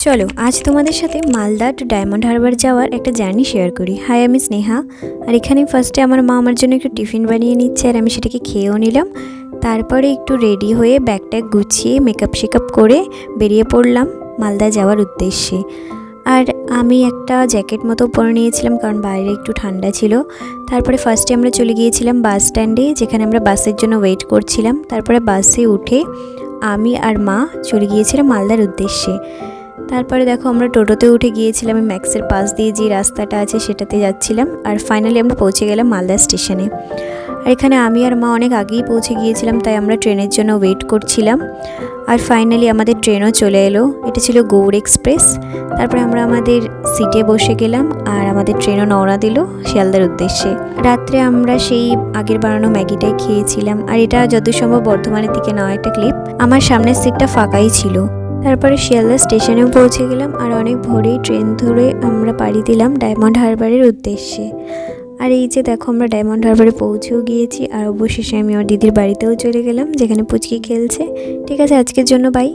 চলো আজ তোমাদের সাথে মালদা টু ডায়মন্ড হারবার যাওয়ার একটা জার্নি শেয়ার করি। হাই, আমি স্নেহা। আর এখানে ফার্স্টে আমার মা আমার জন্য একটু টিফিন বানিয়ে নিচ্ছে আর আমি সেটাকে খেয়েও নিলাম। তারপরে একটু রেডি হয়ে ব্যাগ ট্যাগ গুছিয়ে মেকআপ শেকআপ করে বেরিয়ে পড়লাম মালদা যাওয়ার উদ্দেশ্যে। আর আমি একটা জ্যাকেট মতো পরে নিয়েছিলাম কারণ বাইরে একটু ঠান্ডা ছিল। তারপরে ফার্স্টে আমরা চলে গিয়েছিলাম বাস স্ট্যান্ডে, যেখানে আমরা বাসের জন্য ওয়েট করছিলাম। তারপরে বাসে উঠে আমি আর মা চলে গিয়েছিলাম মালদার উদ্দেশ্যে। তারপরে দেখো আমরা টোটোতে উঠে গিয়েছিলাম, আমি ম্যাক্সের পাশ দিয়ে যে রাস্তাটা আছে সেটাতে যাচ্ছিলাম। আর ফাইনালি আমরা পৌঁছে গেলাম মালদা স্টেশনে। আর এখানে আমি আর মা অনেক আগেই পৌঁছে গিয়েছিলাম, তাই আমরা ট্রেনের জন্য ওয়েট করছিলাম। আর ফাইনালি আমাদের ট্রেনও চলে এলো, এটা ছিল গৌড় এক্সপ্রেস। তারপরে আমরা আমাদের সিটে বসে গেলাম আর আমাদের ট্রেনও রওনা দিল শিয়ালদার উদ্দেশ্যে। রাত্রে আমরা সেই আগের বানানো ম্যাগিটাই খেয়েছিলাম। আর এটা যত সম্ভব বর্ধমানের দিকে নেওয়া একটা ক্লিপ, আমার সামনের সিটটা ফাঁকাই ছিল। তারপরে শিয়ালদা স্টেশনেও পৌঁছে গেলাম আর অনেক ভোরেই ট্রেন ধরে আমরা পাড়ি দিলাম ডায়মন্ড হারবারের উদ্দেশ্যে। আর এই যে দেখো আমরা ডায়মন্ড হারবারে পৌঁছেও গিয়েছি আর অবশেষে আমি আমার দিদির বাড়িতেও চলে গেলাম, যেখানে পুচকি খেলছে। ঠিক আছে, আজকের জন্য বাই।